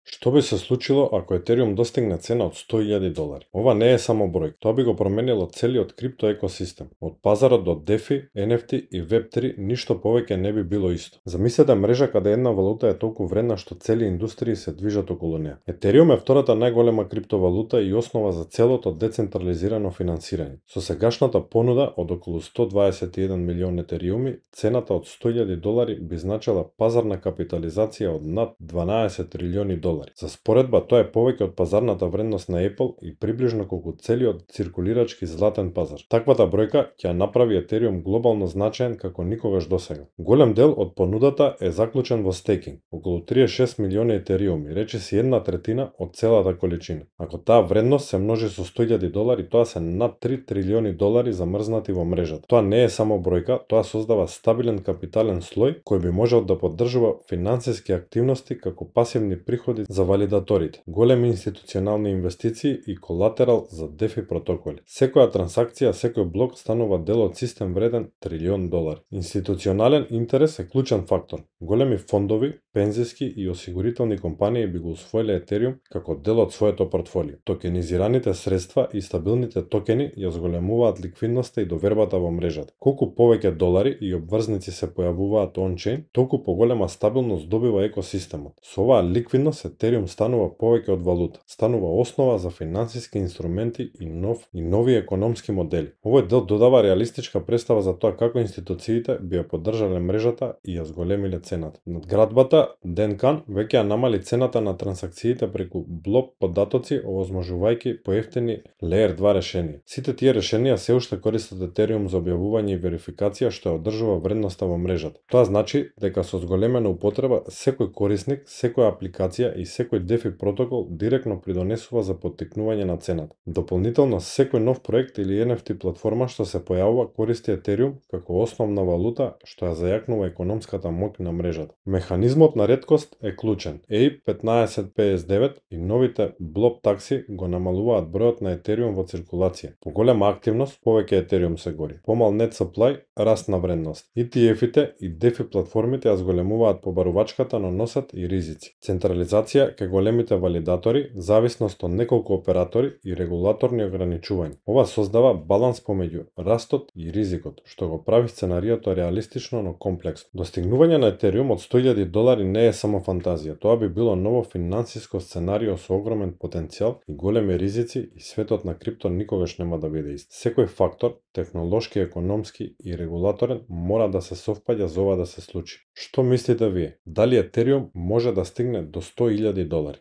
Што би се случило ако Етериум достигне цена од $100,000? Ова не е само број, тоа би го променило целиот крипто екосистем. Од пазарот до DeFi, NFT и Web3 ништо повеќе не би било исто. Замислете мрежа каде една валута е толку вредна што цели индустрии се движат околу неа. Етериум е втората најголема криптовалута и основа за целото децентрализирано финансирање. Со сегашната понуда од околу 121 милион етериуми, цената од $100,000 би значила пазарна капитализација од над 12 трилиони долари. За споредба, тоа е повеќе од пазарната вредност на Apple и приближно колку целиот циркулирачки златен пазар. Таквата бројка ќе направи Етериум глобално значаен како никогаш досега. Голем дел од понудата е заклучен во стейкинг, околу 36 милиони етериуми, речиси 1/3 од целата количина. Ако таа вредност се множи со $100,000, тоа се над 3 трилиони долари замрзнати во мрежата. Тоа не е само бројка, тоа создава стабилен капитален слој кој би можел да поддржува финансиски активности како пасивни приходи за валидаторите, големи институционални инвестиции и колатерал за DeFi протоколи. Секоја трансакција, секој блок станува дел од систем вреден $1 трилион. Институционален интерес е клучен фактор. Големи фондови, пензиски и осигурителни компании би го усвоиле Етериум како дел од своето портфолио. Токенизираните средства и стабилните токени ја зголемуваат ликвидноста и довербата во мрежата. Колку повеќе долари и обврзници се појавуваат ончейн, толку поголема стабилност добива екосистемот. Со оваа ликвидност Етериум станува повеќе од валута, станува основа за финансиски инструменти и нови економски модели. Овој дел додава реалистичка представа за тоа како институциите би ја поддржале мрежата и ја зголемиле цената. Надградбата Денкан веќе ја намали цената на трансакциите преку блок податоци, овозможувајќи поевтини Layer 2 решенија. Сите тие решенија се уште користат Етериум за објавување и верификација што ја одржува вредноста во мрежата. Тоа значи дека со зголемена употреба секој корисник, секоја апликација и секој DeFi протокол директно придонесува за поттикнување на цената. Дополнително, секој нов проект или NFT платформа што се појавува користи Етериум како основна валута што ја зајакнува економската моќ на мрежата. Механизмот на реткост е клучен. EIP-1559 и новите блок такси го намалуваат бројот на Етериум во циркулација. Поголема активност, повеќе Етериум се гори. Помал net supply, раст на вредност. ETF-ите и DeFi платформите ја зголемуваат побарувачката, но носат и ризици. Централизација кај големите валидатори, зависност од неколку оператори и регулаторни ограничувања. Ова создава баланс помеѓу растот и ризикот, што го прави сценариото реалистично, но комплексно. Достигнување на Етериум од $100,000 не е само фантазија, тоа би било ново финансиско сценарио со огромен потенцијал и големи ризици и светот на крипто никогаш нема да биде ист. Секој фактор, технолошки, економски и регулаторен, мора да се совпаѓа за ова да се случи. Што мислите вие? Дали Етериум може да стигне до $100,000?